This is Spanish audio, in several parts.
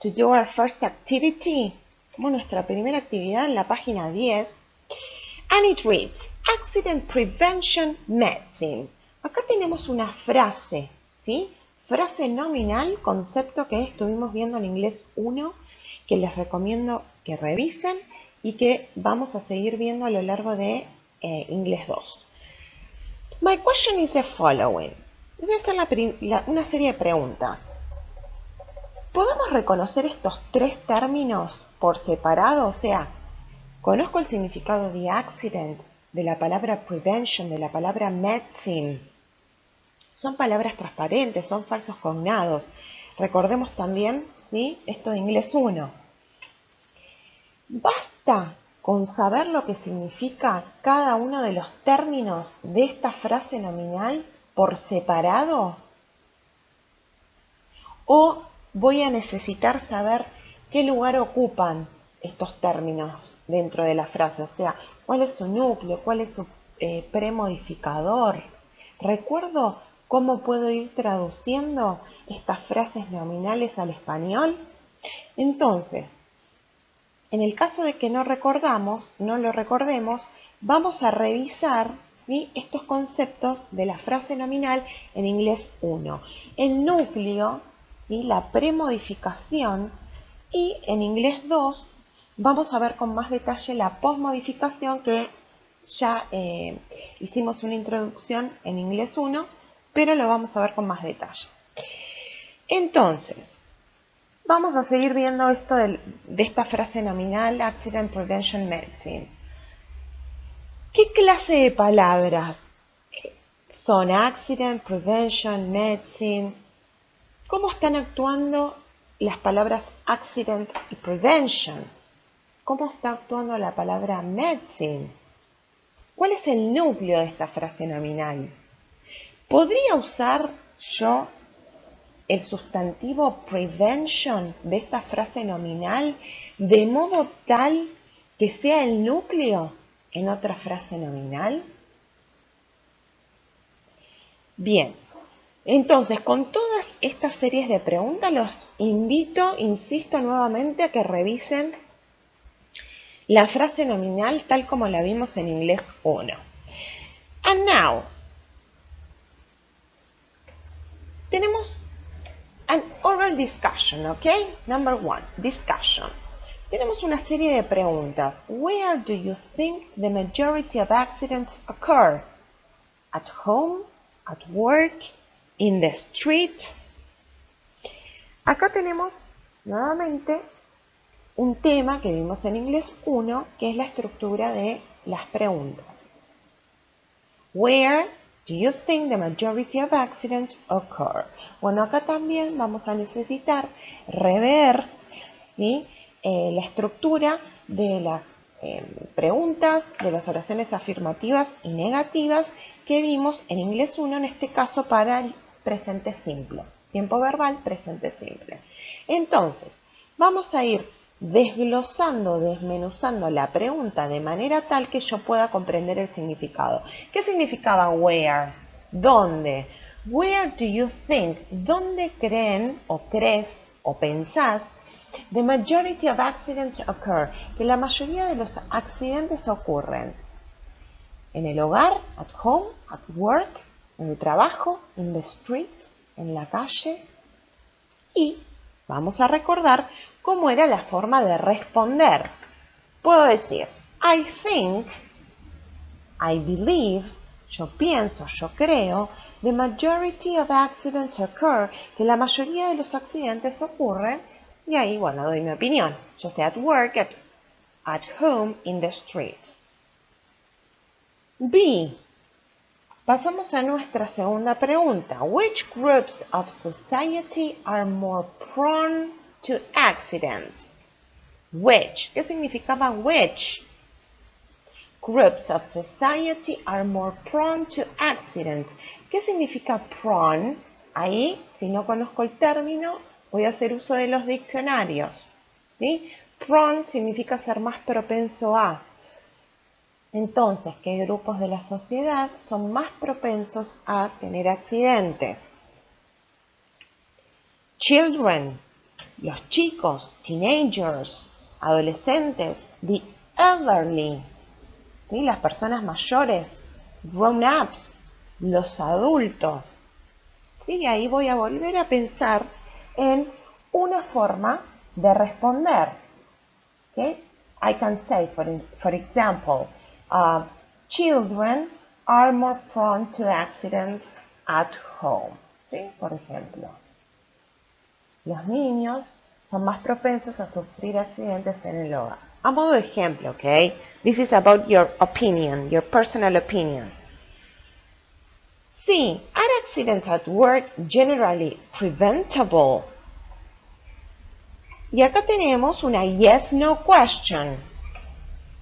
to do our first activity, como nuestra primera actividad en la página 10. And it reads, Accident Prevention Medicine. Acá tenemos una frase, ¿sí? Frase nominal, concepto que estuvimos viendo en inglés 1, que les recomiendo que revisen y que vamos a seguir viendo a lo largo de inglés 2. My question is the following. Voy a hacer una serie de preguntas. ¿Podemos reconocer estos tres términos por separado? O sea, conozco el significado de accident, de la palabra prevention, de la palabra medicine. Son palabras transparentes, son falsos cognados. Recordemos también, ¿sí?, esto de inglés 1. ¿Basta con saber lo que significa cada uno de los términos de esta frase nominal por separado? ¿O voy a necesitar saber qué lugar ocupan estos términos dentro de la frase? O sea, ¿cuál es su núcleo? ¿Cuál es su premodificador? ¿Recuerdo cómo puedo ir traduciendo estas frases nominales al español? Entonces, en el caso de que no lo recordemos, vamos a revisar, ¿sí?, estos conceptos de la frase nominal en inglés 1. El núcleo, ¿sí?, la premodificación, y en inglés 2 vamos a ver con más detalle la posmodificación, que ya hicimos una introducción en inglés 1, pero lo vamos a ver con más detalle. Entonces, vamos a seguir viendo esto de esta frase nominal, Accident Prevention Medicine. ¿Qué clase de palabras son accident, prevention, medicine? ¿Cómo están actuando las palabras accident y prevention? ¿Cómo está actuando la palabra medicine? ¿Cuál es el núcleo de esta frase nominal? ¿Podría usar yo el sustantivo prevention de esta frase nominal de modo tal que sea el núcleo en otra frase nominal? Bien, entonces con todas estas series de preguntas los insisto nuevamente a que revisen la frase nominal tal como la vimos en inglés 1. And now, tenemos an oral discussion, ¿ok? Number 1, discussion. Tenemos una serie de preguntas. Where do you think the majority of accidents occur? At home? At work? In the street? Acá tenemos nuevamente un tema que vimos en inglés 1, que es la estructura de las preguntas. Where do you think the majority of accidents occur? Bueno, acá también vamos a necesitar rever, ¿sí?, la estructura de las preguntas, de las oraciones afirmativas y negativas que vimos en inglés 1, en este caso para el presente simple. Tiempo verbal, presente simple. Entonces, vamos a ir desglosando, desmenuzando la pregunta de manera tal que yo pueda comprender el significado. ¿Qué significaba where? ¿Dónde? Where do you think? ¿Dónde creen o crees o pensás? The majority of accidents occur. Que la mayoría de los accidentes ocurren en el hogar, at home, at work, en el trabajo, in the street, en la calle. Y vamos a recordar cómo era la forma de responder. Puedo decir, I think, I believe, yo pienso, yo creo, the majority of accidents occur, que la mayoría de los accidentes ocurren, y ahí, bueno, doy mi opinión, ya sea at work, at home, in the street. B. Pasamos a nuestra segunda pregunta. Which groups of society are more prone to accidents? Which. ¿Qué significaba which? Groups of society are more prone to accidents. ¿Qué significa prone? Ahí, si no conozco el término, voy a hacer uso de los diccionarios, ¿sí? Prone significa ser más propenso a. Entonces, ¿qué grupos de la sociedad son más propensos a tener accidentes? Children, los chicos, teenagers, adolescentes, the elderly, ¿sí? Las personas mayores, grown-ups, los adultos. ¿Sí? Ahí voy a volver a pensar en una forma de responder. ¿Okay? I can say, for example, children are more prone to accidents at home. ¿Sí? Por ejemplo, los niños son más propensos a sufrir accidentes en el hogar. A modo de ejemplo, ¿ok? This is about your opinion, your personal opinion. Sí, are accidents at work generally preventable? Y acá tenemos una yes-no question.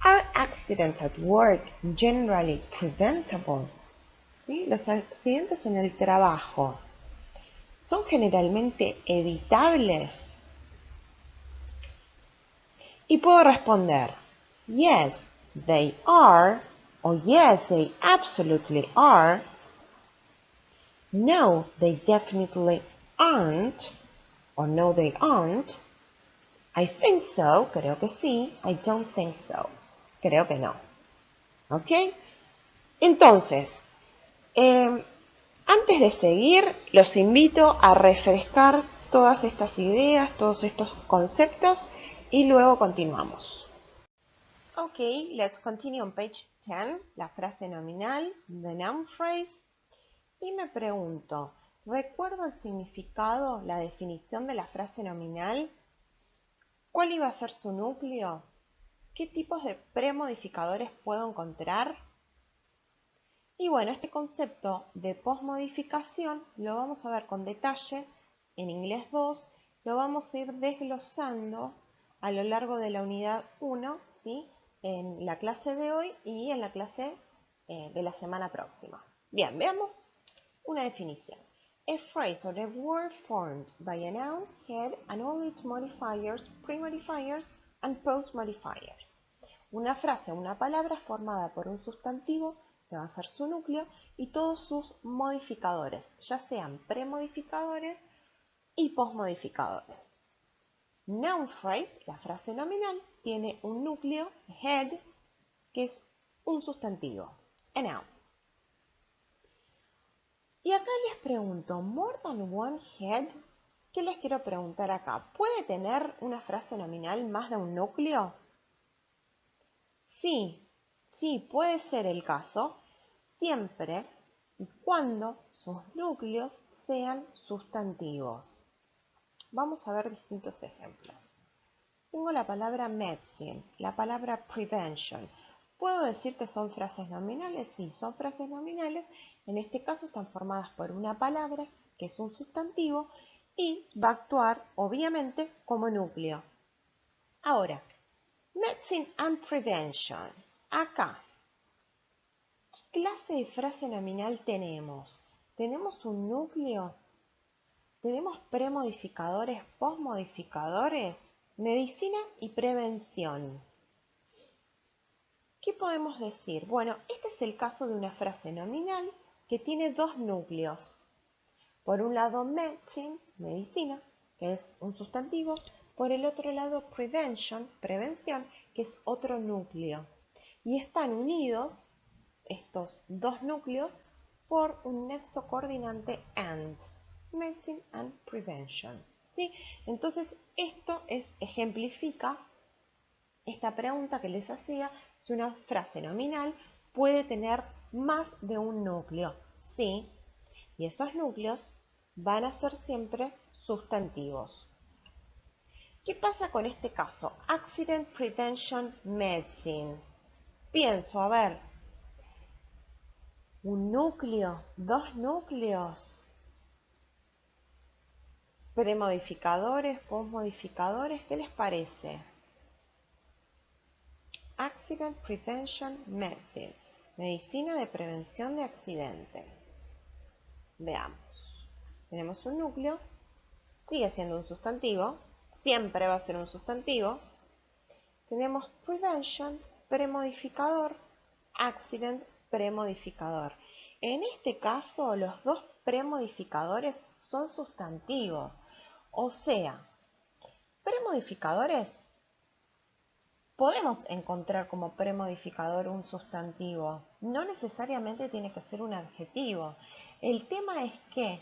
Are accidents at work generally preventable? ¿Sí? Los accidentes en el trabajo son generalmente evitables. Y puedo responder, yes, they are, o yes, they absolutely are. No, they definitely aren't, or no, they aren't. I think so, creo que sí. I don't think so, creo que no. ¿Ok? Entonces, antes de seguir, los invito a refrescar todas estas ideas, todos estos conceptos y luego continuamos. Ok, let's continue on page 10, la frase nominal, the noun phrase. Y me pregunto, ¿recuerdo el significado, la definición de la frase nominal? ¿Cuál iba a ser su núcleo? ¿Qué tipos de premodificadores puedo encontrar? Y bueno, este concepto de posmodificación lo vamos a ver con detalle en inglés 2, lo vamos a ir desglosando a lo largo de la unidad 1, ¿sí? En la clase de hoy y en la clase de la semana próxima. Bien, veamos una definición. A phrase or a word formed by a noun, head, and all its modifiers, premodifiers, and postmodifiers. Una frase o una palabra formada por un sustantivo, que va a ser su núcleo, y todos sus modificadores, ya sean premodificadores y postmodificadores. Noun phrase, la frase nominal, tiene un núcleo, head, que es un sustantivo, a noun. Y acá les pregunto, more than one head, ¿qué les quiero preguntar acá? ¿Puede tener una frase nominal más de un núcleo? Sí, puede ser el caso, siempre y cuando sus núcleos sean sustantivos. Vamos a ver distintos ejemplos. Tengo la palabra medicine, la palabra prevention. ¿Puedo decir que son frases nominales? Sí, son frases nominales. En este caso están formadas por una palabra, que es un sustantivo, y va a actuar, obviamente, como núcleo. Ahora, medicine and prevention. Acá, ¿qué clase de frase nominal tenemos? ¿Tenemos un núcleo? ¿Tenemos premodificadores, postmodificadores? Medicina y prevención. ¿Qué podemos decir? Bueno, este es el caso de una frase nominal que tiene dos núcleos. Por un lado, medicine, medicina, que es un sustantivo. Por el otro lado, prevention, prevención, que es otro núcleo. Y están unidos estos dos núcleos por un nexo coordinante AND, medicine and prevention. ¿Sí? Entonces, esto ejemplifica esta pregunta que les hacía, si una frase nominal puede tener más de un núcleo. Sí, y esos núcleos van a ser siempre sustantivos. ¿Qué pasa con este caso? Accident Prevention Medicine. Pienso, a ver, un núcleo, dos núcleos, premodificadores, postmodificadores, ¿qué les parece? Accident Prevention Medicine, medicina de prevención de accidentes. Veamos. Tenemos un núcleo, sigue siendo un sustantivo, siempre va a ser un sustantivo. Tenemos prevention, premodificador, accident, premodificador. En este caso, los dos premodificadores son sustantivos. O sea, premodificadores podemos encontrar como premodificador un sustantivo. No necesariamente tiene que ser un adjetivo. El tema es que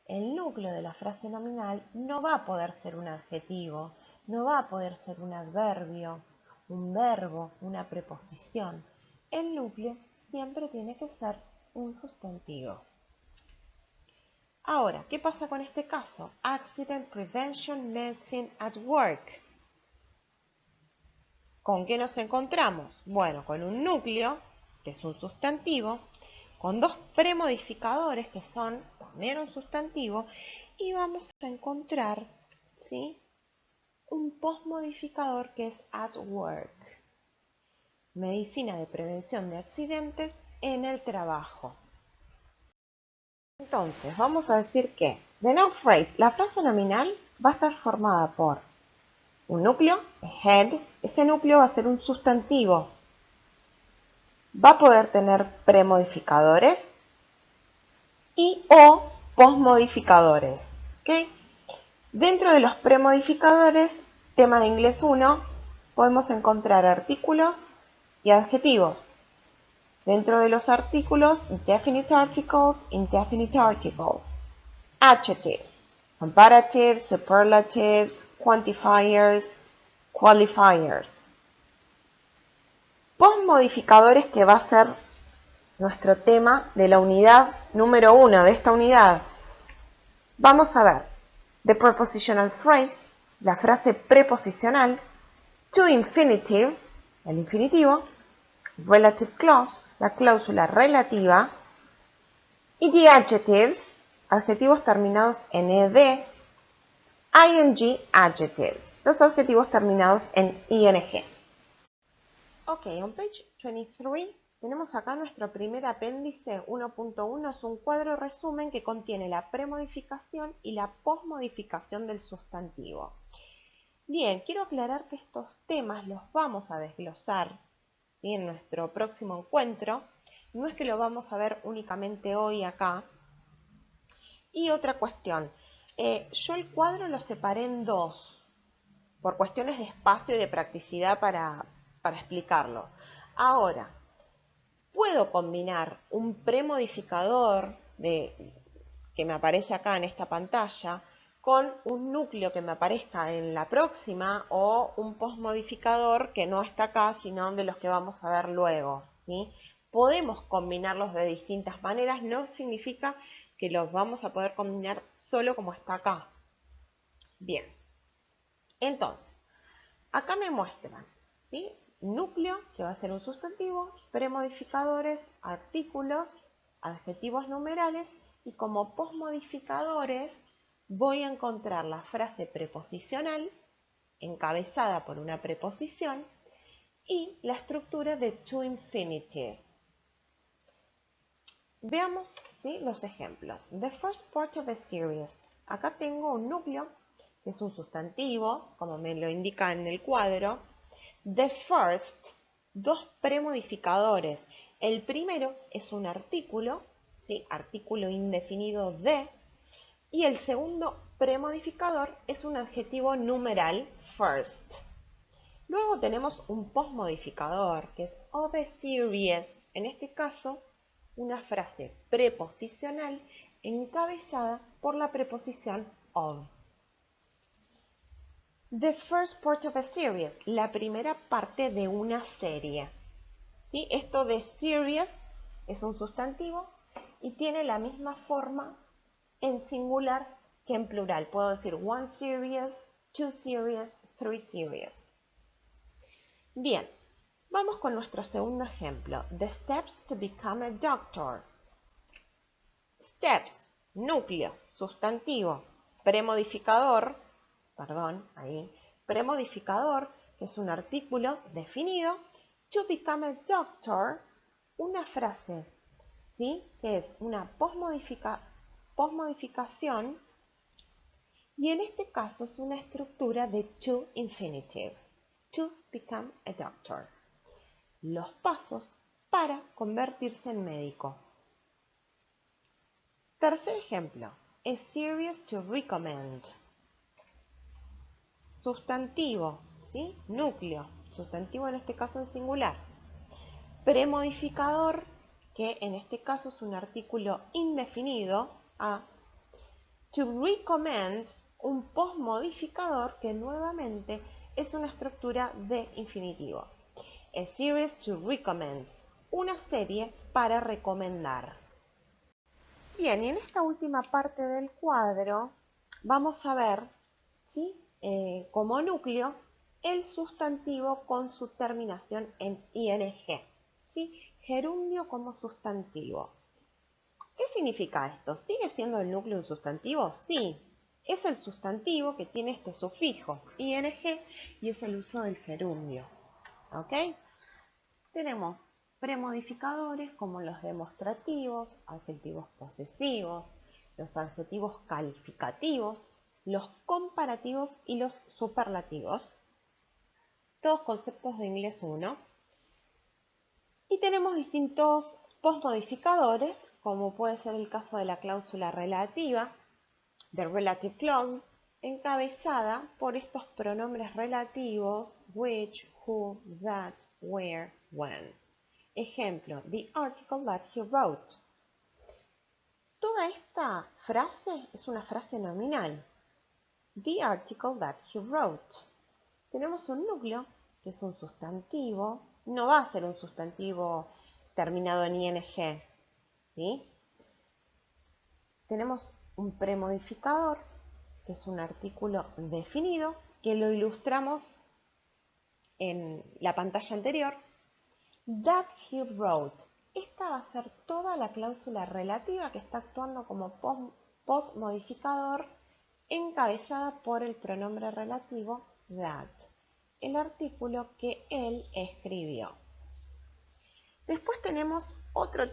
el núcleo de la frase nominal no va a poder ser un adjetivo, no va a poder ser un adverbio, un verbo, una preposición. El núcleo siempre tiene que ser un sustantivo. Ahora, ¿qué pasa con este caso? Accident Prevention Medicine at Work. ¿Con qué nos encontramos? Bueno, con un núcleo, que es un sustantivo, con dos premodificadores, que son también un sustantivo, y vamos a encontrar, ¿sí?, un postmodificador que es at work. Medicina de prevención de accidentes en el trabajo. Entonces, vamos a decir que the noun phrase, la frase nominal, va a estar formada por un núcleo, head. Ese núcleo va a ser un sustantivo. Va a poder tener premodificadores y o postmodificadores. ¿Okay? Dentro de los premodificadores, tema de inglés 1, podemos encontrar artículos y adjetivos. Dentro de los artículos, definite articles, indefinite articles. Adjectives, comparatives, superlatives, quantifiers, qualifiers. Postmodificadores, que va a ser nuestro tema de la unidad número 1 de esta unidad. Vamos a ver, the prepositional phrase, la frase preposicional, to infinitive, el infinitivo, relative clause, la cláusula relativa, y the adjectives, adjetivos terminados en ed, ing adjectives, los adjetivos terminados en ing. Ok, on page 23 tenemos acá nuestro primer apéndice 1.1, es un cuadro resumen que contiene la premodificación y la posmodificación del sustantivo. Bien, quiero aclarar que estos temas los vamos a desglosar en nuestro próximo encuentro. No es que lo vamos a ver únicamente hoy acá. Y otra cuestión, yo el cuadro lo separé en dos, por cuestiones de espacio y de practicidad para explicarlo. Ahora, puedo combinar un premodificador que me aparece acá en esta pantalla con un núcleo que me aparezca en la próxima o un postmodificador que no está acá, sino de los que vamos a ver luego, ¿sí? Podemos combinarlos de distintas maneras, no significa que los vamos a poder combinar solo como está acá. Bien, entonces, acá me muestran, ¿sí?, núcleo, que va a ser un sustantivo, premodificadores, artículos, adjetivos numerales, y como postmodificadores voy a encontrar la frase preposicional encabezada por una preposición y la estructura de to infinitive. Veamos, ¿sí?, los ejemplos. The first part of a series. Acá tengo un núcleo, que es un sustantivo, como me lo indica en el cuadro. The first, dos premodificadores. El primero es un artículo, ¿sí?, artículo indefinido de, y el segundo premodificador es un adjetivo numeral, first. Luego tenemos un postmodificador, que es of a series. En este caso, una frase preposicional encabezada por la preposición of. The first part of a series, la primera parte de una serie. ¿Sí? Esto de series es un sustantivo y tiene la misma forma en singular que en plural. Puedo decir one series, two series, three series. Bien, vamos con nuestro segundo ejemplo. The steps to become a doctor. Steps, núcleo, sustantivo, premodificador, premodificador, que es un artículo definido. To become a doctor, una frase, ¿sí?, que es una postmodificación, y en este caso es una estructura de to infinitive. To become a doctor. Los pasos para convertirse en médico. Tercer ejemplo. A series to recommend. sustantivo, ¿sí? Núcleo, sustantivo en este caso en singular. Premodificador, que en este caso es un artículo indefinido, a. To recommend, un postmodificador que nuevamente es una estructura de infinitivo. A series to recommend, una serie para recomendar. Bien, y en esta última parte del cuadro vamos a ver, ¿sí? Como núcleo el sustantivo con su terminación en ing, ¿sí? Gerundio como sustantivo. ¿Qué significa esto? ¿Sigue siendo el núcleo un sustantivo? Sí, es el sustantivo que tiene este sufijo ing y es el uso del gerundio. ¿Ok? Tenemos premodificadores como los demostrativos, adjetivos posesivos, los adjetivos calificativos, los comparativos y los superlativos. Todos conceptos de inglés 1. Y tenemos distintos postmodificadores, como puede ser el caso de la cláusula relativa, the relative clause, encabezada por estos pronombres relativos which, who, that, where, when. Ejemplo, the article that he wrote. Toda esta frase es una frase nominal. The article that he wrote. Tenemos un núcleo, que es un sustantivo. No va a ser un sustantivo terminado en ing, ¿sí? Tenemos un premodificador, que es un artículo definido, que lo ilustramos en la pantalla anterior. That he wrote. Esta va a ser toda la cláusula relativa que está actuando como postmodificador, encabezada por el pronombre relativo that, el artículo que él escribió. Después tenemos otro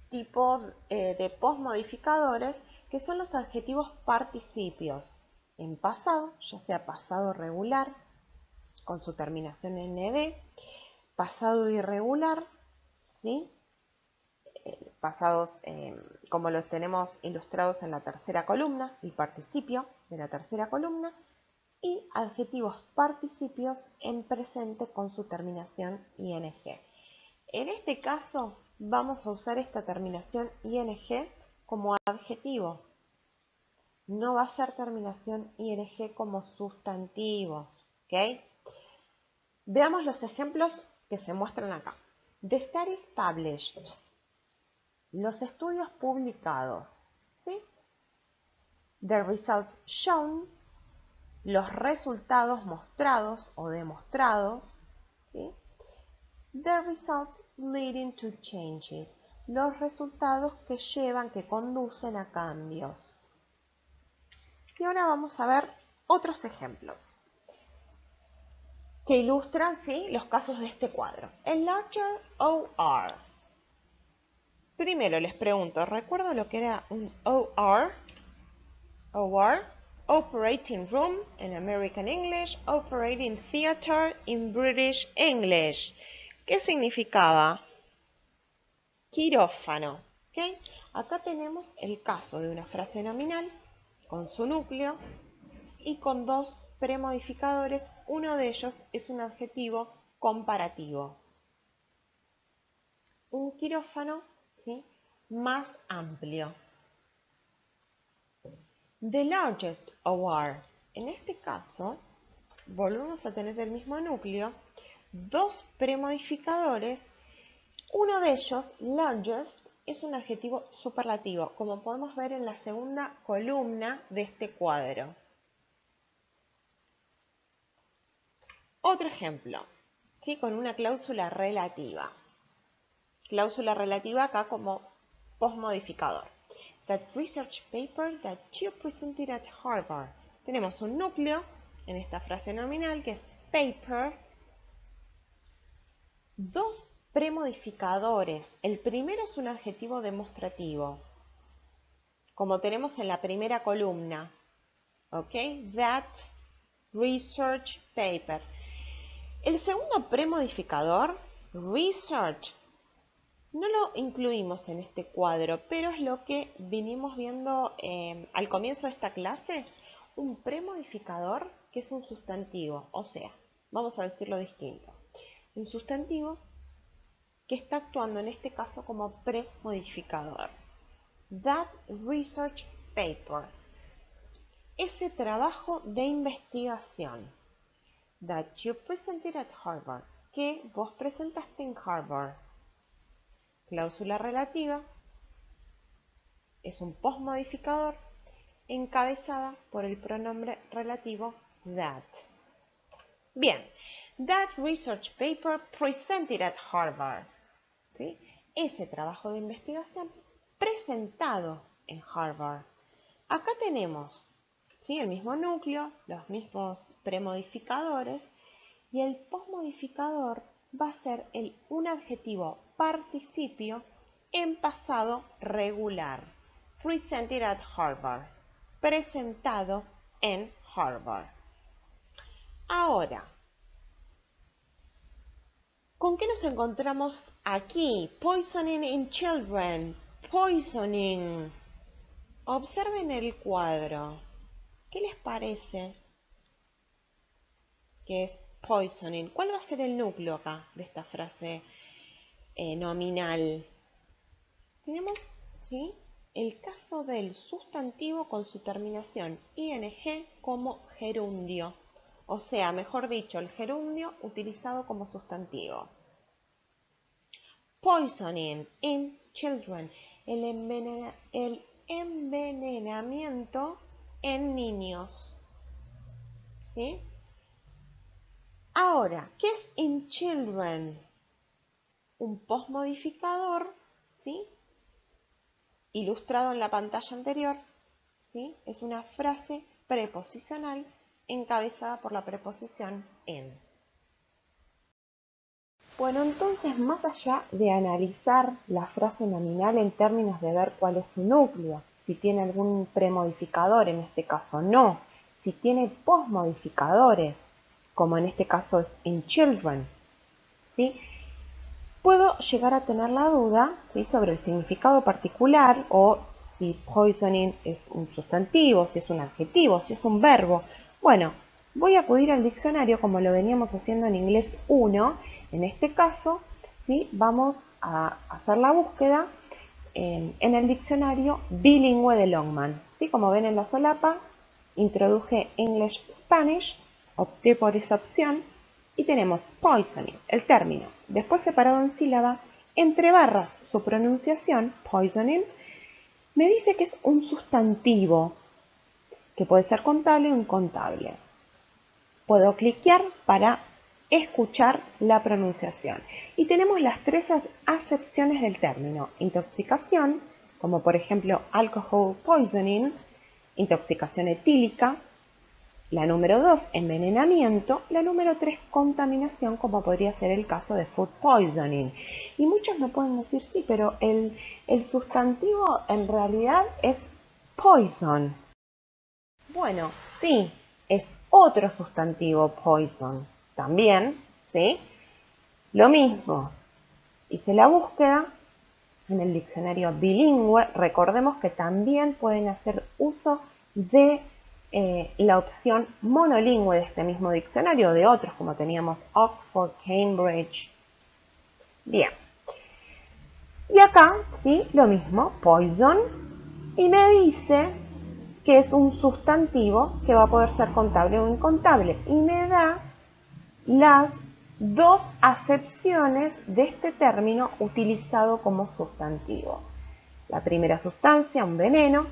tipo de postmodificadores que son los adjetivos participios. En pasado, ya sea pasado regular con su terminación en ed, pasado irregular, ¿sí? Pasados como los tenemos ilustrados en la tercera columna, el participio de la tercera columna, y adjetivos participios en presente con su terminación ing. En este caso vamos a usar esta terminación ing como adjetivo. No va a ser terminación ing como sustantivo. ¿Ok? Veamos los ejemplos que se muestran acá. The studies published. Los estudios publicados. ¿Sí? The results shown. Los resultados mostrados o demostrados. ¿Sí? The results leading to changes. Los resultados que llevan, que conducen a cambios. Y ahora vamos a ver otros ejemplos que ilustran, ¿sí?, los casos de este cuadro. El larger OR. Primero les pregunto, ¿recuerdo lo que era un OR? OR, Operating Room en American English, Operating Theater in British English. ¿Qué significaba? Quirófano. ¿Okay? Acá tenemos el caso de una frase nominal con su núcleo y con dos premodificadores. Uno de ellos es un adjetivo comparativo. Un quirófano, ¿sí?, más amplio. The largest OR. En este caso, volvemos a tener el mismo núcleo, dos premodificadores. Uno de ellos, largest, es un adjetivo superlativo, como podemos ver en la segunda columna de este cuadro. Otro ejemplo, ¿sí?, con una cláusula relativa. Cláusula relativa acá como postmodificador. That research paper that you presented at Harvard. Tenemos un núcleo en esta frase nominal que es paper. Dos premodificadores. El primero es un adjetivo demostrativo, como tenemos en la primera columna. ¿Ok? That research paper. El segundo premodificador, research, no lo incluimos en este cuadro, pero es lo que vinimos viendo al comienzo de esta clase. Un premodificador que es un sustantivo, o sea, vamos a decirlo distinto. Un sustantivo que está actuando en este caso como premodificador. That research paper. Ese trabajo de investigación. That you presented at Harvard. Que vos presentaste en Harvard. Cláusula relativa. Es un postmodificador encabezada por el pronombre relativo that. Bien, that research paper presented at Harvard. ¿Sí? Ese trabajo de investigación presentado en Harvard. Acá tenemos, ¿sí?, el mismo núcleo, los mismos premodificadores, y el postmodificador va a ser un adjetivo participio en pasado regular. Presented at Harvard. Presentado en Harvard. Ahora, ¿con qué nos encontramos aquí? Poisoning in children. Poisoning. Observen el cuadro. ¿Qué les parece que es poisoning? ¿Cuál va a ser el núcleo acá de esta frase nominal? Tenemos, ¿sí?, el caso del sustantivo con su terminación ing como gerundio. O sea, mejor dicho, el gerundio utilizado como sustantivo. Poisoning in children. El envenenamiento en niños. ¿Sí? Ahora, ¿qué es in children? Un postmodificador, ¿sí?, ilustrado en la pantalla anterior, ¿sí? Es una frase preposicional encabezada por la preposición en. Bueno, entonces, más allá de analizar la frase nominal en términos de ver cuál es su núcleo, si tiene algún premodificador, en este caso no, si tiene postmodificadores, como en este caso es in children, ¿sí?, puedo llegar a tener la duda, ¿sí?, sobre el significado particular, o si poisoning es un sustantivo, si es un adjetivo, si es un verbo. Bueno, voy a acudir al diccionario como lo veníamos haciendo en inglés 1. En este caso, ¿sí?, vamos a hacer la búsqueda en el diccionario bilingüe de Longman. ¿Sí? Como ven en la solapa, introduje English-Spanish, opté por esa opción. Y tenemos poisoning, el término, después separado en sílaba, entre barras su pronunciación, poisoning, me dice que es un sustantivo, que puede ser contable o incontable. Puedo cliquear para escuchar la pronunciación. Y tenemos las tres acepciones del término: intoxicación, como por ejemplo alcohol poisoning, intoxicación etílica. La número 2, envenenamiento. La número 3, contaminación, como podría ser el caso de food poisoning. Y muchos me pueden decir, sí, pero el sustantivo en realidad es poison. Bueno, sí, es otro sustantivo poison. También, ¿sí? Lo mismo. Hice la búsqueda en el diccionario bilingüe. Recordemos que también pueden hacer uso de la opción monolingüe de este mismo diccionario, de otros como teníamos Oxford, Cambridge. Bien. Y acá, sí, lo mismo, poison, y me dice que es un sustantivo que va a poder ser contable o incontable, y me da las dos acepciones de este término utilizado como sustantivo. La primera, sustancia, un veneno.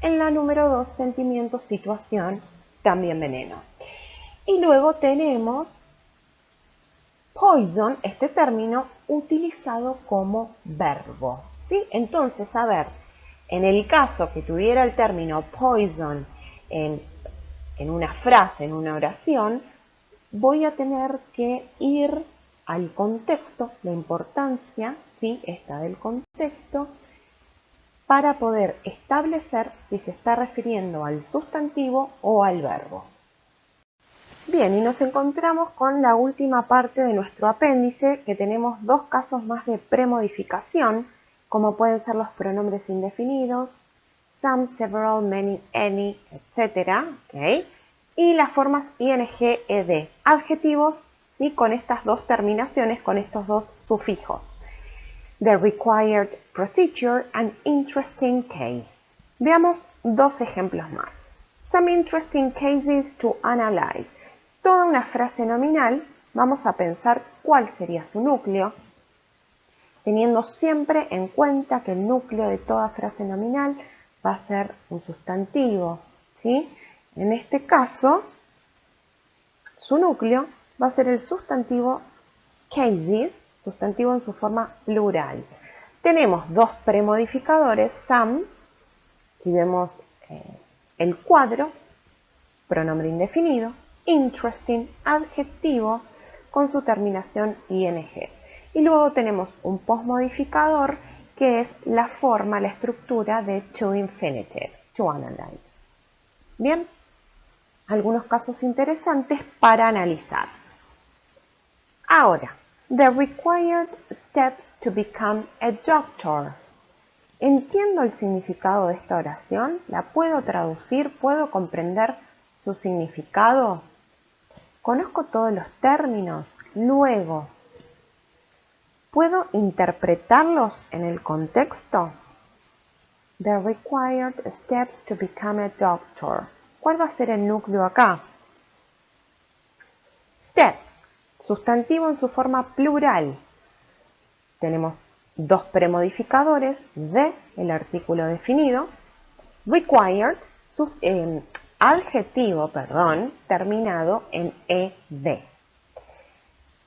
En la número 2, sentimiento, situación, también veneno. Y luego tenemos poison, este término utilizado como verbo. ¿Sí? Entonces, a ver, en el caso que tuviera el término poison en una frase, en una oración, voy a tener que ir al contexto, la importancia, ¿sí?, esta del contexto, para poder establecer si se está refiriendo al sustantivo o al verbo. Bien, y nos encontramos con la última parte de nuestro apéndice, que tenemos dos casos más de premodificación, como pueden ser los pronombres indefinidos, some, several, many, any, etc. ¿Okay? y las formas ing, ed, adjetivos, ¿sí? Con estas dos terminaciones, con estos dos sufijos. The required procedure and interesting case. Veamos dos ejemplos más. Some interesting cases to analyze. Toda una frase nominal, vamos a pensar cuál sería su núcleo, teniendo siempre en cuenta que el núcleo de toda frase nominal va a ser un sustantivo, ¿sí? En este caso, su núcleo va a ser el sustantivo cases, sustantivo en su forma plural. Tenemos dos premodificadores, some, si vemos el cuadro, pronombre indefinido, interesting, adjetivo, con su terminación ing. Y luego tenemos un postmodificador que es la forma, la estructura de to infinitive, to analyze. Bien, algunos casos interesantes para analizar. Ahora, the required steps to become a doctor. Entiendo el significado de esta oración, la puedo traducir, puedo comprender su significado, conozco todos los términos, luego, ¿puedo interpretarlos en el contexto? The required steps to become a doctor. ¿Cuál va a ser el núcleo acá? Steps, sustantivo en su forma plural. Tenemos dos premodificadores de el artículo definido. Required, adjetivo, terminado en ed.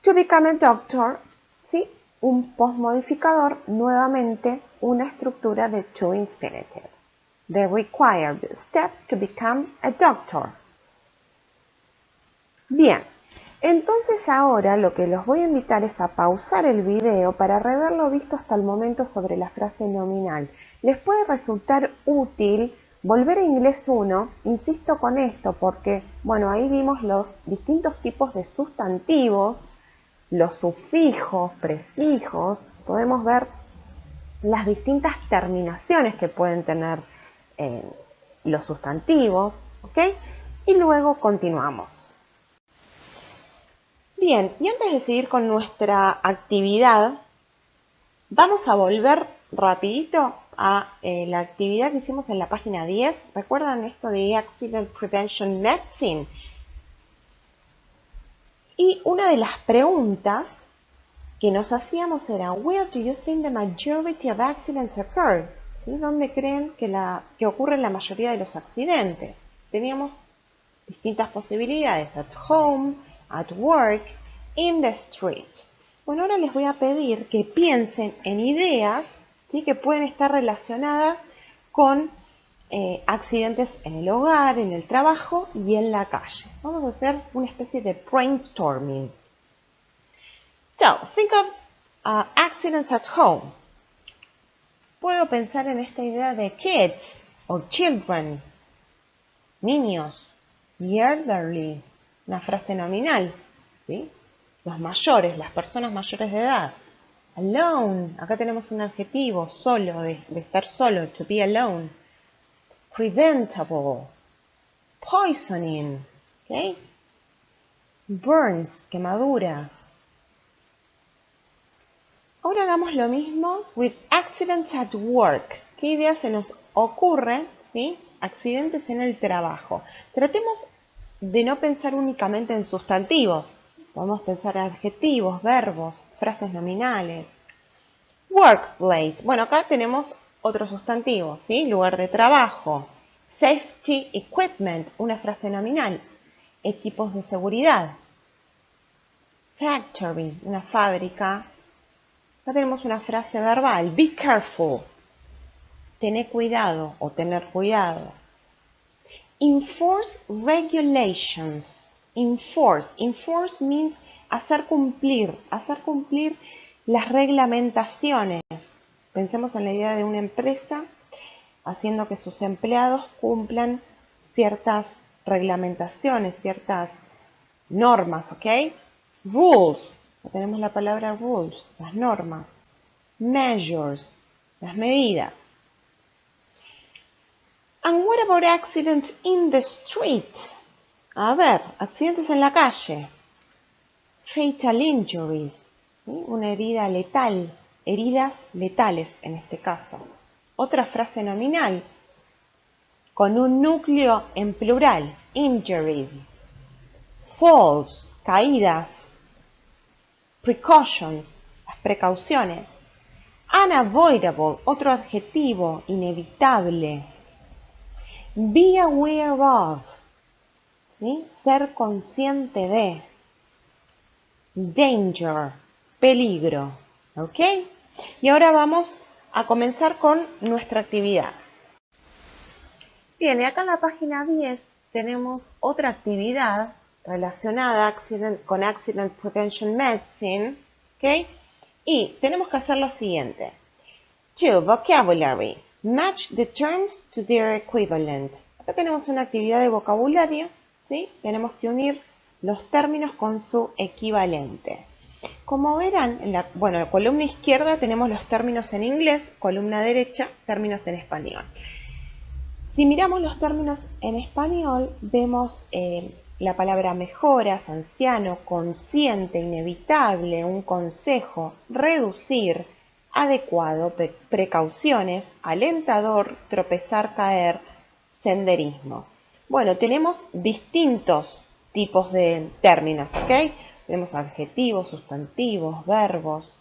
To become a doctor, ¿sí? Un postmodificador, nuevamente una estructura de to infinitive. The required steps to become a doctor. Bien, entonces ahora lo que los voy a invitar es a pausar el video para rever lo visto hasta el momento sobre la frase nominal. Les puede resultar útil volver a inglés 1, insisto con esto porque, bueno, ahí vimos los distintos tipos de sustantivos, los sufijos, prefijos, podemos ver las distintas terminaciones que pueden tener los sustantivos, ¿ok? Y luego continuamos. Bien, y antes de seguir con nuestra actividad, vamos a volver rapidito a la actividad que hicimos en la página 10. ¿Recuerdan esto de Accident Prevention Medicine? Y una de las preguntas que nos hacíamos era, where do you think the majority of accidents occur? ¿Sí? ¿Dónde creen que ocurren la mayoría de los accidentes? Teníamos distintas posibilidades, at home, at work, in the street. Bueno, ahora les voy a pedir que piensen en ideas, ¿sí? Que pueden estar relacionadas con accidentes en el hogar, en el trabajo y en la calle. Vamos a hacer una especie de brainstorming. So, think of accidents at home. Puedo pensar en esta idea de kids o children, niños, the elderly, una frase nominal, ¿sí? Los mayores, las personas mayores de edad. Alone, acá tenemos un adjetivo, solo, de estar solo, to be alone. Preventable, poisoning, ¿okay? Burns, quemaduras. Ahora hagamos lo mismo with accidents at work. ¿Qué idea se nos ocurre? ¿Sí? Accidentes en el trabajo. Tratemos de no pensar únicamente en sustantivos. Podemos pensar en adjetivos, verbos, frases nominales. Workplace. Bueno, acá tenemos otro sustantivo, ¿sí? Lugar de trabajo. Safety equipment, una frase nominal. Equipos de seguridad. Factory, una fábrica. Acá tenemos una frase verbal. Be careful. Tener cuidado o tener cuidado. Enforce regulations. Enforce. Enforce means hacer cumplir las reglamentaciones. Pensemos en la idea de una empresa haciendo que sus empleados cumplan ciertas reglamentaciones, ciertas normas, ¿ok? Rules. Tenemos la palabra rules, las normas. Measures, las medidas. And what about accidents in the street? A ver, accidentes en la calle. Fatal injuries, ¿sí? Una herida letal, heridas letales en este caso. Otra frase nominal, con un núcleo en plural, injuries. Falls, caídas. Precautions, las precauciones. Unavoidable, otro adjetivo, inevitable. Be aware of, ¿sí? Ser consciente de. Danger, peligro, ¿ok? Y ahora vamos a comenzar con nuestra actividad. Bien, y acá en la página 10 tenemos otra actividad relacionada con Accident Prevention Medicine, ¿ok? Y tenemos que hacer lo siguiente. 2. Vocabulary. Match the terms to their equivalent. Acá tenemos una actividad de vocabulario, ¿sí? Tenemos que unir los términos con su equivalente. Como verán, en la columna izquierda tenemos los términos en inglés, columna derecha, términos en español. Si miramos los términos en español, vemos la palabra mejoras, anciano, consciente, inevitable, un consejo, reducir, adecuado, precauciones, alentador, tropezar, caer, senderismo. Bueno, tenemos distintos tipos de términos, ¿ok? Tenemos adjetivos, sustantivos, verbos.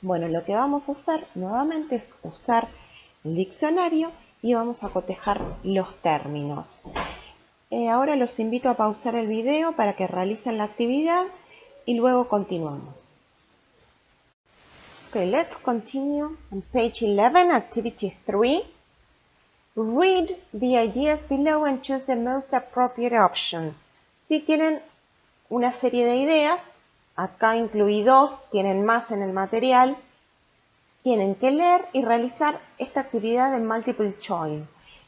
Bueno, lo que vamos a hacer nuevamente es usar el diccionario y vamos a cotejar los términos. Ahora los invito a pausar el video para que realicen la actividad y luego continuamos. Okay, let's continue on page 11, activity 3. Read the ideas below and choose the most appropriate option. Si tienen una serie de ideas, acá incluí 2, tienen más en el material, tienen que leer y realizar esta actividad de multiple choice.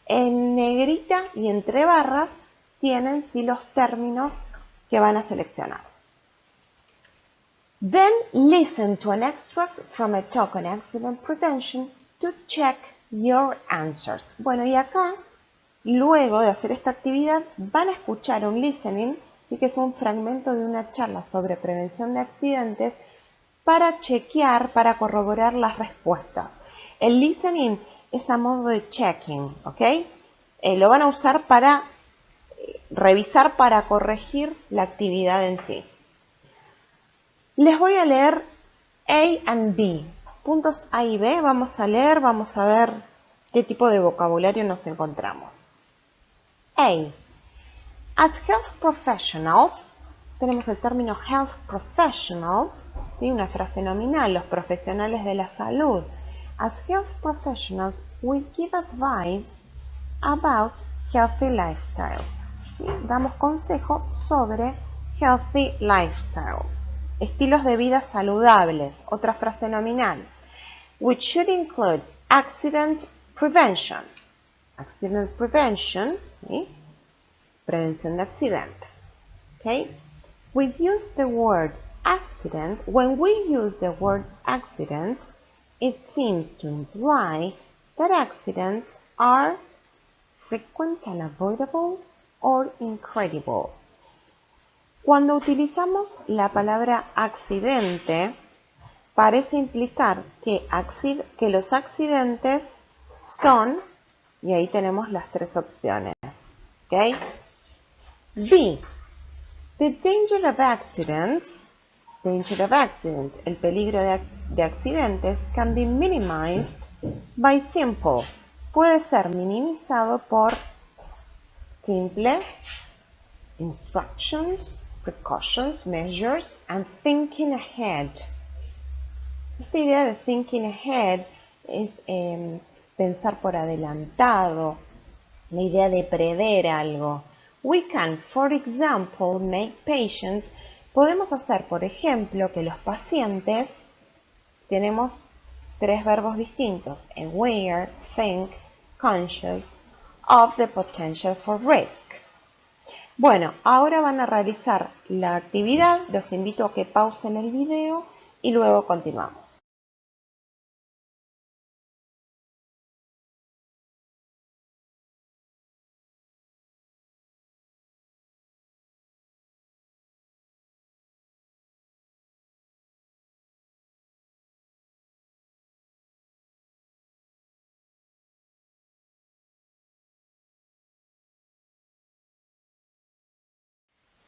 En negrita y entre barras tienen los términos que van a seleccionar. Then listen to an extract from a talk on accident prevention to check your answers. Bueno, y acá, luego de hacer esta actividad, van a escuchar un listening, que es un fragmento de una charla sobre prevención de accidentes, para chequear, para corroborar las respuestas. El listening es a modo de checking, ¿ok? Lo van a usar para revisar, para corregir la actividad en sí. Les voy a leer A and B. Puntos A y B vamos a leer, vamos a ver qué tipo de vocabulario nos encontramos. A. As health professionals, tenemos el término health professionals, ¿sí? Una frase nominal, los profesionales de la salud. As health professionals, we give advice about healthy lifestyles. ¿Sí? Damos consejo sobre healthy lifestyles, estilos de vida saludables, otra frase nominal. Which should include accident prevention. Accident prevention, ¿sí? Prevención de accidentes. Okay? When we use the word accident, it seems to imply that accidents are frequent, unavoidable, or incredible. Cuando utilizamos la palabra accidente, parece implicar que los accidentes son, y ahí tenemos las tres opciones. ¿Okay? B. The danger of accidents, el peligro de accidentes, can be minimized by simple. Puede ser minimizado por simple, instructions, precautions, measures, and thinking ahead. Esta idea de thinking ahead es pensar por adelantado, la idea de prever algo. We can, for example, make patients. Podemos hacer, por ejemplo, que los pacientes, tenemos tres verbos distintos, aware, think, conscious of the potential for risk. Bueno, ahora van a realizar la actividad, los invito a que pausen el video y luego continuamos.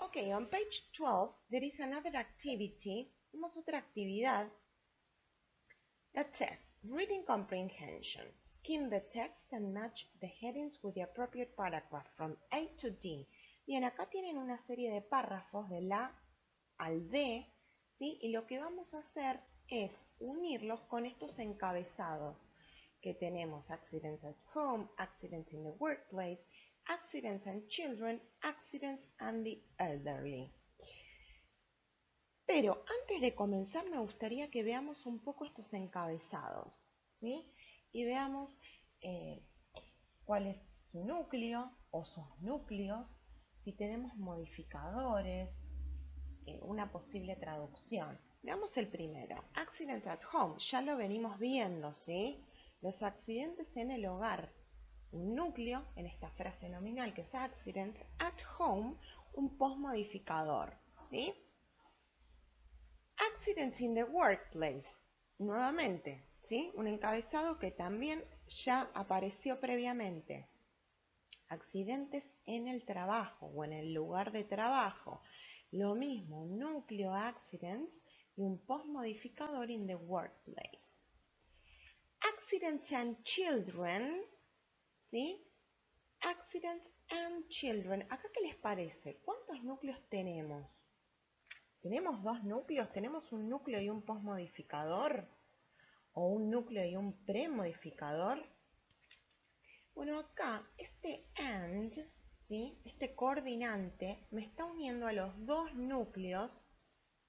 Okay, on page 12, there is another activity. Tenemos otra actividad that says, reading comprehension. Skim the text and match the headings with the appropriate paragraph from A to D. Bien, acá tienen una serie de párrafos de la A al D, ¿sí? Y lo que vamos a hacer es unirlos con estos encabezados que tenemos: accidents at home, accidents in the workplace, accidents and children, accidents and the elderly. Pero antes de comenzar me gustaría que veamos un poco estos encabezados, ¿sí? Y veamos cuál es su núcleo o sus núcleos, si tenemos modificadores, una posible traducción. Veamos el primero, accidents at home, ya lo venimos viendo, ¿sí? Los accidentes en el hogar, un núcleo en esta frase nominal que es accidents at home, un postmodificador, ¿sí? Accidents in the workplace, nuevamente, ¿sí? Un encabezado que también ya apareció previamente. Accidentes en el trabajo o en el lugar de trabajo. Lo mismo, núcleo accidents y un postmodificador in the workplace. Accidents and children, ¿sí? Accidents and children. ¿Acá qué les parece? ¿Cuántos núcleos tenemos? ¿Tenemos dos núcleos? ¿Tenemos un núcleo y un postmodificador? ¿O un núcleo y un premodificador? Bueno, acá este and, ¿sí? Este coordinante me está uniendo a los dos núcleos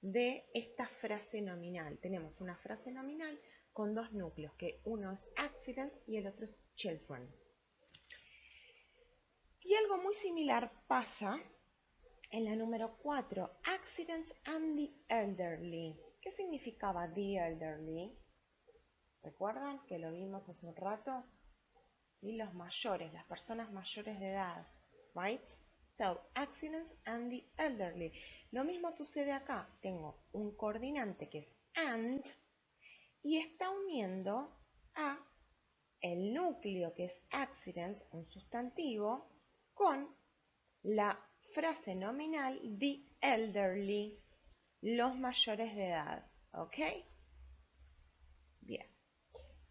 de esta frase nominal. Tenemos una frase nominal con dos núcleos, que uno es accident y el otro es children. Y algo muy similar pasa en la número 4, accidents and the elderly. ¿Qué significaba the elderly? ¿Recuerdan que lo vimos hace un rato? Y los mayores, las personas mayores de edad, right? So, accidents and the elderly. Lo mismo sucede acá. Tengo un coordinante que es and y está uniendo a el núcleo que es accidents, un sustantivo, con la frase nominal the elderly, los mayores de edad. ¿Ok? Bien.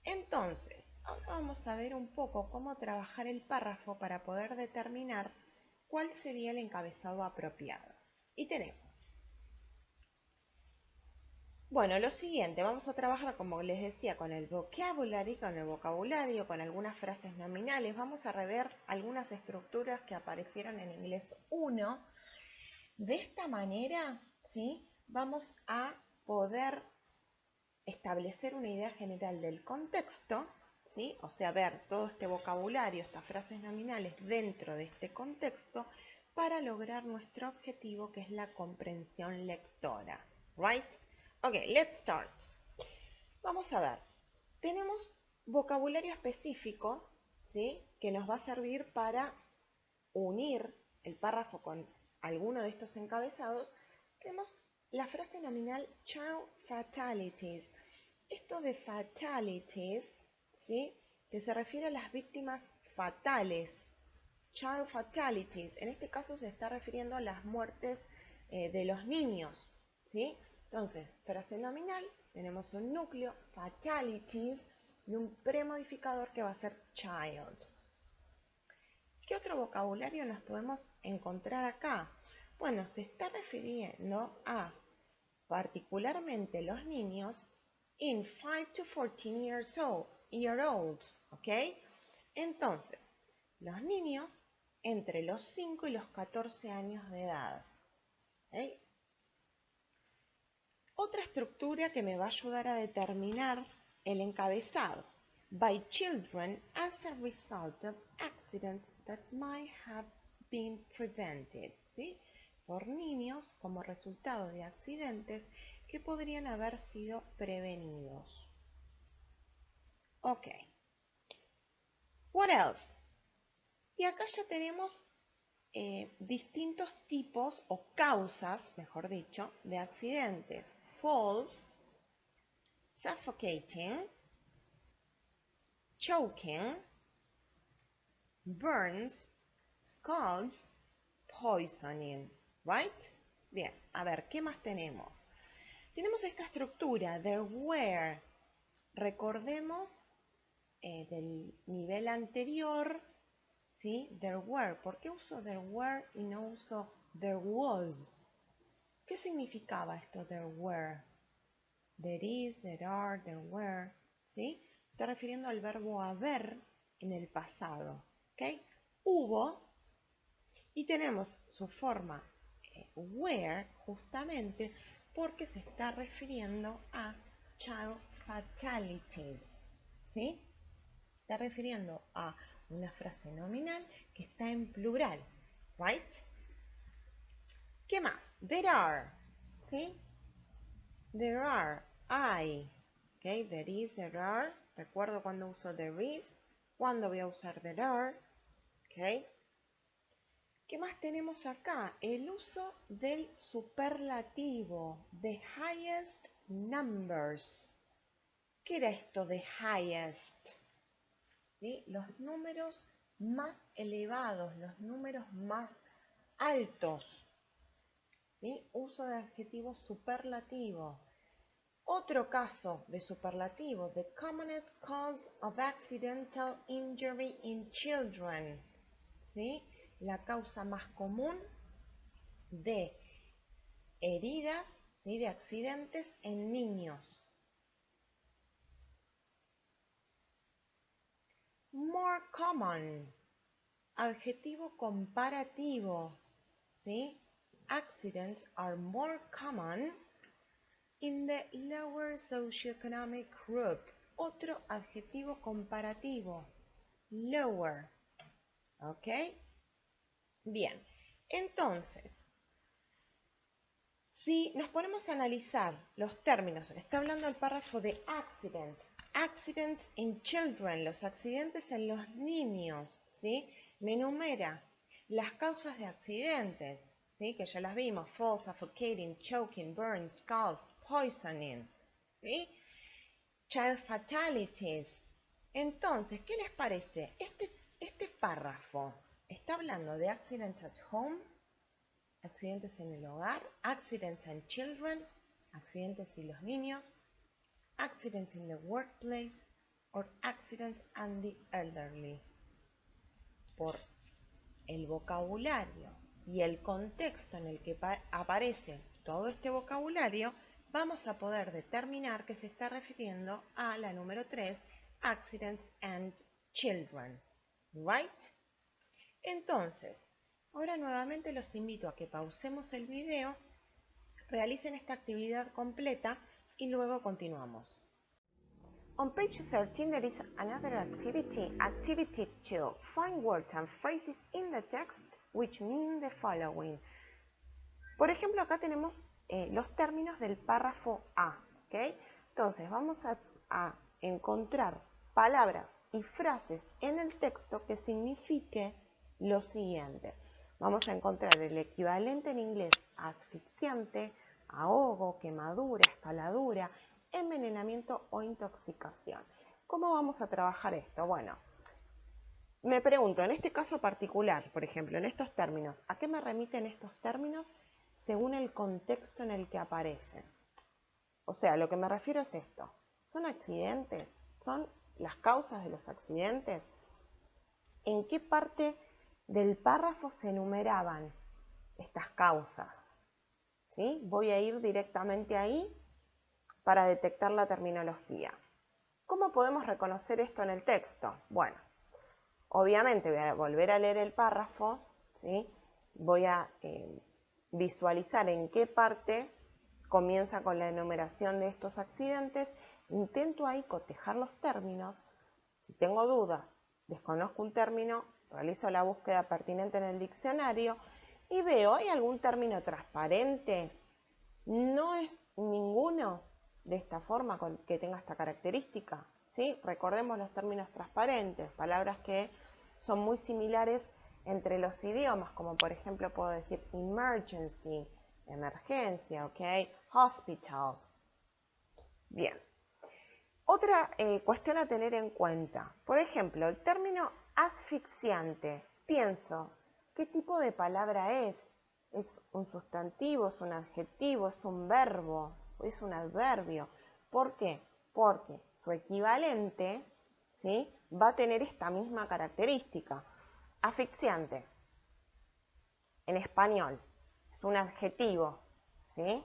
Entonces, ahora vamos a ver un poco cómo trabajar el párrafo para poder determinar cuál sería el encabezado apropiado. Y tenemos, bueno, lo siguiente, vamos a trabajar, como les decía, con el vocabulario, con algunas frases nominales. Vamos a rever algunas estructuras que aparecieron en inglés 1. De esta manera, ¿sí? Vamos a poder establecer una idea general del contexto, ¿sí? O sea, ver todo este vocabulario, estas frases nominales dentro de este contexto para lograr nuestro objetivo, que es la comprensión lectora. Right? Okay, let's start. Vamos a ver. Tenemos vocabulario específico, ¿sí? Que nos va a servir para unir el párrafo con alguno de estos encabezados. Tenemos la frase nominal child fatalities. Esto de fatalities, ¿sí? Que se refiere a las víctimas fatales. Child fatalities. En este caso se está refiriendo a las muertes de los niños, ¿sí? Entonces, frase nominal, tenemos un núcleo, fatalities, y un premodificador que va a ser child. ¿Qué otro vocabulario nos podemos encontrar acá? Bueno, se está refiriendo a particularmente los niños in 5 to 14 year olds, ¿ok? Entonces, los niños entre los 5 y los 14 años de edad. ¿Okay? Otra estructura que me va a ayudar a determinar el encabezado. By children as a result of accidents that might have been prevented. ¿Sí? Por niños como resultado de accidentes que podrían haber sido prevenidos. Ok. What else? Y acá ya tenemos distintos tipos o causas, mejor dicho, de accidentes. Falls, suffocating, choking, burns, scalds, poisoning. right? Bien, a ver, ¿qué más tenemos? Tenemos esta estructura, there were. Recordemos del nivel anterior, ¿sí? There were. ¿Por qué uso there were y no uso there was? ¿Qué significaba esto there were? There is, there are, there were, ¿sí? Está refiriendo al verbo haber en el pasado, ¿ok? Hubo, y tenemos su forma were justamente porque se está refiriendo a child fatalities, ¿sí? Está refiriendo a una frase nominal que está en plural, right? ¿Qué más? There are, ¿sí? There are, hay, okay? There is, there are. Recuerdo cuando uso there is, cuando voy a usar there are, okay? ¿Qué más tenemos acá? El uso del superlativo, the highest numbers. ¿Qué era esto de highest? ¿Sí? Los números más elevados, los números más altos. ¿Sí? Uso de adjetivo superlativo. Otro caso de superlativo, the commonest cause of accidental injury in children. ¿Sí? La causa más común de heridas, ¿sí? De accidentes en niños. More common, adjetivo comparativo, ¿sí? Accidents are more common in the lower socioeconomic group. Otro adjetivo comparativo, lower, ¿ok? Bien, entonces, si nos ponemos a analizar los términos, está hablando el párrafo de accidents, accidents in children, los accidentes en los niños, ¿sí? Me enumera las causas de accidentes, ¿sí? Que ya las vimos, fall, suffocating, choking, burn, scalds, poisoning, ¿sí? Child fatalities. Entonces, ¿qué les parece? Este párrafo está hablando de accidents at home, accidentes en el hogar, accidents in children, accidentes y los niños, accidents in the workplace, or accidents and the elderly. Por el vocabulario y el contexto en el que aparece todo este vocabulario, vamos a poder determinar que se está refiriendo a la número 3, accidents and children, right? Entonces, ahora nuevamente los invito a que pausemos el video, realicen esta actividad completa y luego continuamos. On page 13 there is another activity, activity 2. Find words and phrases in the text which mean the following. Por ejemplo, acá tenemos los términos del párrafo A, ¿ok? Entonces vamos a encontrar palabras y frases en el texto que signifique lo siguiente. Vamos a encontrar el equivalente en inglés a asfixiante, ahogo, quemadura, escaladura, envenenamiento o intoxicación. ¿Cómo vamos a trabajar esto? Bueno, me pregunto, en este caso particular, por ejemplo, en estos términos, ¿a qué me remiten estos términos según el contexto en el que aparecen? O sea, lo que me refiero es esto. ¿Son accidentes? ¿Son las causas de los accidentes? ¿En qué parte del párrafo se enumeraban estas causas? ¿Sí? Voy a ir directamente ahí para detectar la terminología. ¿Cómo podemos reconocer esto en el texto? Bueno, obviamente voy a volver a leer el párrafo, ¿sí? Voy a visualizar en qué parte comienza con la enumeración de estos accidentes, intento ahí cotejar los términos, si tengo dudas, desconozco un término, realizo la búsqueda pertinente en el diccionario y veo, ¿hay algún término transparente? No es ninguno de esta forma que tenga esta característica, ¿sí? Recordemos los términos transparentes, palabras que son muy similares entre los idiomas, como por ejemplo puedo decir emergency, emergencia, ¿ok? Hospital. Bien. Otra cuestión a tener en cuenta, por ejemplo, el término asfixiante. Pienso, ¿qué tipo de palabra es? es un sustantivo, es un adjetivo, es un verbo, es un adverbio. ¿Por qué? Porque su equivalente, ¿sí?, va a tener esta misma característica. Asfixiante, en español, es un adjetivo, ¿sí?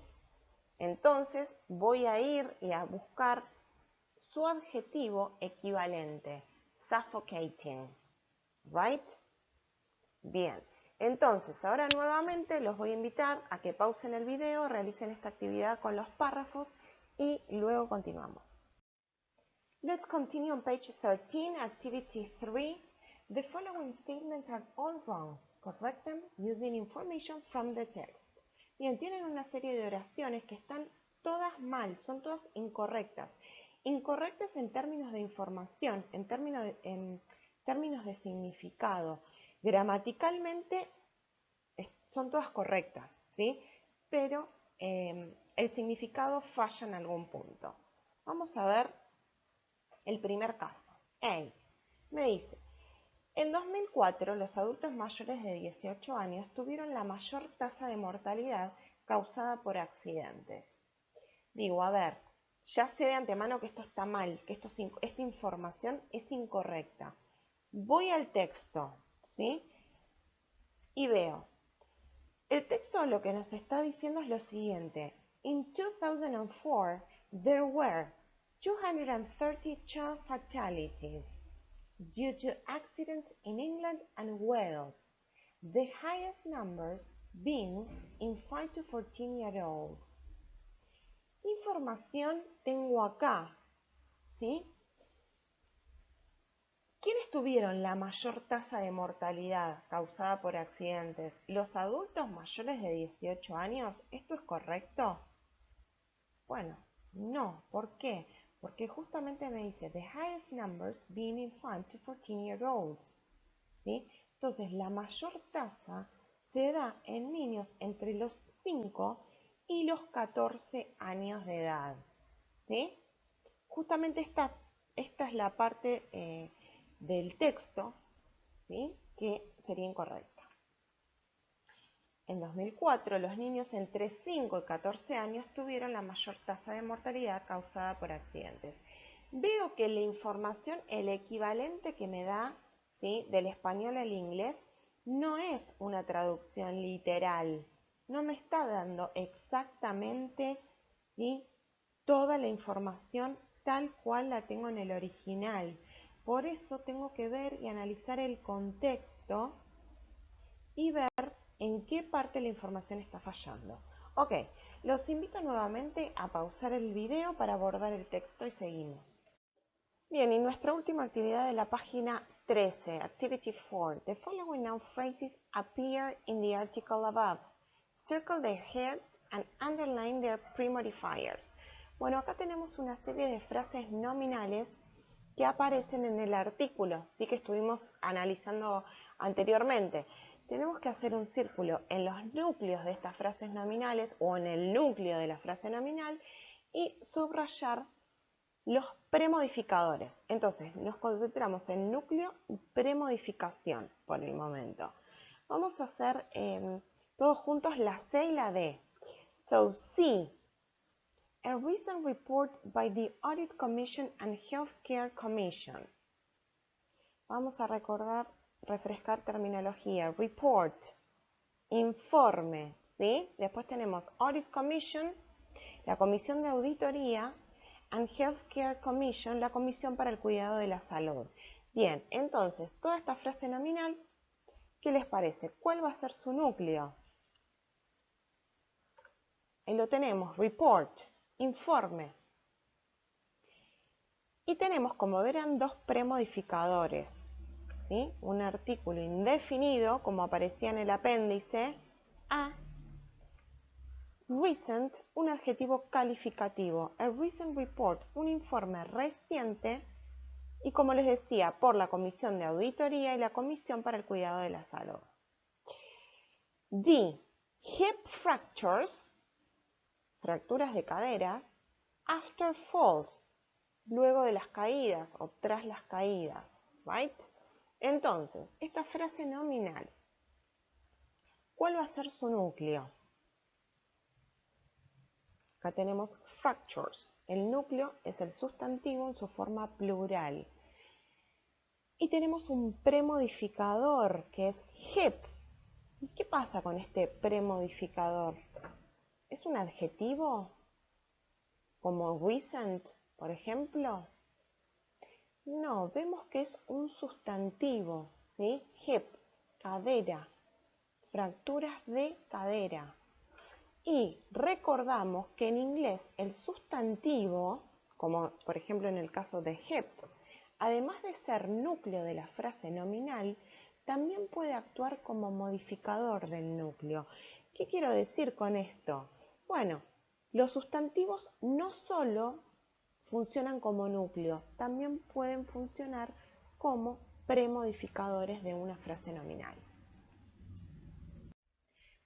Entonces voy a ir y a buscar su adjetivo equivalente, suffocating, right? Bien, entonces ahora nuevamente los voy a invitar a que pausen el video, realicen esta actividad con los párrafos y luego continuamos. Let's continue on page 13, activity 3. The following statements are all wrong. Correct them using information from the text. Bien, tienen una serie de oraciones que están todas mal, son todas incorrectas. Incorrectas en términos de información, en términos de significado. Gramaticalmente son todas correctas, ¿sí? Pero el significado falla en algún punto. Vamos a ver el primer caso. A. Me dice, en 2004 los adultos mayores de 18 años tuvieron la mayor tasa de mortalidad causada por accidentes. Digo, a ver, ya sé de antemano que esto está mal, que esta información es incorrecta. Voy al texto, ¿sí? Y veo. El texto lo que nos está diciendo es lo siguiente. In 2004, there were 230 child fatalities due to accidents in England and Wales, the highest numbers being in 5 to 14-year-olds. Información tengo acá, ¿sí? ¿Quiénes tuvieron la mayor tasa de mortalidad causada por accidentes? ¿Los adultos mayores de 18 años? ¿Esto es correcto? Bueno, no. ¿Por qué? Porque justamente me dice the highest numbers being in 5 to 14-year-olds. ¿Sí? Entonces, la mayor tasa se da en niños entre los 5 y los 14 años de edad. ¿Sí? Justamente esta es la parte del texto, ¿sí?, que sería incorrecta. En 2004, los niños entre 5 y 14 años tuvieron la mayor tasa de mortalidad causada por accidentes. Veo que la información, el equivalente que me da, ¿sí?, del español al inglés, no es una traducción literal. No me está dando exactamente, ¿sí?, toda la información tal cual la tengo en el original. Por eso tengo que ver y analizar el contexto y ver en qué parte la información está fallando. Ok, los invito nuevamente a pausar el video para abordar el texto y seguimos. Bien, y nuestra última actividad de la página 13, Activity 4. The following noun phrases appear in the article above. Circle their heads and underline their pre-modifiers. Bueno, acá tenemos una serie de frases nominales que aparecen en el artículo, ¿sí?, que estuvimos analizando anteriormente. Tenemos que hacer un círculo en los núcleos de estas frases nominales o en el núcleo de la frase nominal y subrayar los premodificadores. Entonces, nos concentramos en núcleo y premodificación por el momento. Vamos a hacer todos juntos la C y la D. So, C. A recent report by the Audit Commission and Healthcare Commission. Vamos a refrescar terminología. Report, informe, ¿sí? Después tenemos Audit Commission, la Comisión de Auditoría, and Healthcare Commission, la Comisión para el Cuidado de la Salud. Bien, entonces, toda esta frase nominal, ¿qué les parece? ¿Cuál va a ser su núcleo? Ahí lo tenemos, report, informe. Y tenemos, como verán, dos premodificadores, ¿sí? Un artículo indefinido, como aparecía en el apéndice A. Recent, un adjetivo calificativo. A recent report, un informe reciente. Y como les decía, por la Comisión de Auditoría y la Comisión para el Cuidado de la Salud. D. Hip fractures, fracturas de cadera, after falls, luego de las caídas o tras las caídas, right? Entonces, esta frase nominal, ¿cuál va a ser su núcleo? Acá tenemos fractures. El núcleo es el sustantivo en su forma plural. Y tenemos un premodificador que es hip. ¿Y qué pasa con este premodificador? ¿Es un adjetivo? ¿Como recent, por ejemplo? No, vemos que es un sustantivo, ¿sí? Hip, cadera, fracturas de cadera. Y recordamos que en inglés el sustantivo, como por ejemplo en el caso de hip, además de ser núcleo de la frase nominal, también puede actuar como modificador del núcleo. ¿Qué quiero decir con esto? Bueno, los sustantivos no solo funcionan como núcleo, también pueden funcionar como premodificadores de una frase nominal.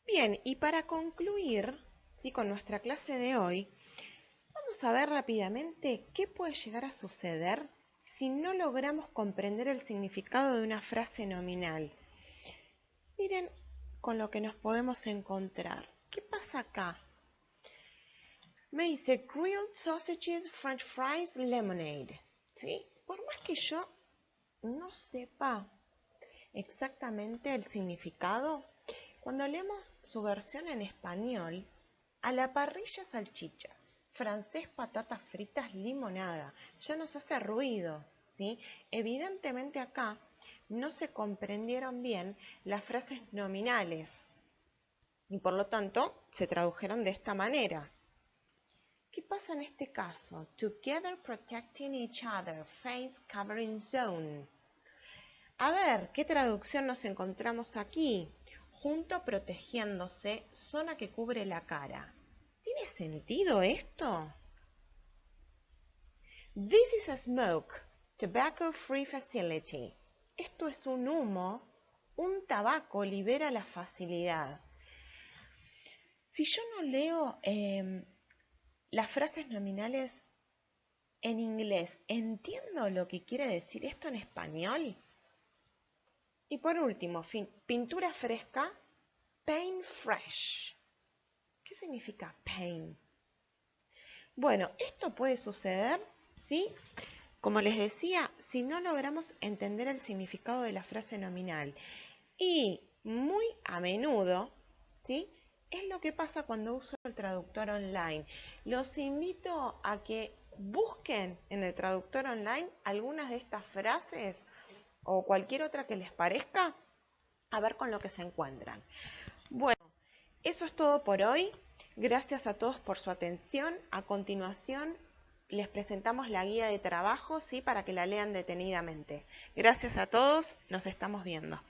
Bien, y para concluir, ¿sí?, con nuestra clase de hoy, vamos a ver rápidamente qué puede llegar a suceder si no logramos comprender el significado de una frase nominal. Miren con lo que nos podemos encontrar. ¿Qué pasa acá? Me dice grilled sausages, french fries, lemonade. ¿Sí? Por más que yo no sepa exactamente el significado, cuando leemos su versión en español, a la parrilla salchichas, francés patatas fritas, limonada, ya nos hace ruido, ¿sí? Evidentemente acá no se comprendieron bien las frases nominales y por lo tanto se tradujeron de esta manera. ¿Qué pasa en este caso? Together protecting each other, face covering zone. A ver, ¿qué traducción nos encontramos aquí? Junto protegiéndose, zona que cubre la cara. ¿Tiene sentido esto? This is a smoke, tobacco-free facility. Esto es un humo, un tabaco libera la facilidad. Si yo no leo las frases nominales en inglés, ¿entiendo lo que quiere decir esto en español? Y por último, pintura fresca, paint fresh. ¿Qué significa paint? Bueno, esto puede suceder, ¿sí? Como les decía, si no logramos entender el significado de la frase nominal. Y muy a menudo, ¿sí?, es lo que pasa cuando uso el traductor online. Los invito a que busquen en el traductor online algunas de estas frases o cualquier otra que les parezca, a ver con lo que se encuentran. Bueno, eso es todo por hoy. Gracias a todos por su atención. A continuación les presentamos la guía de trabajo, ¿sí?, para que la lean detenidamente. Gracias a todos, nos estamos viendo.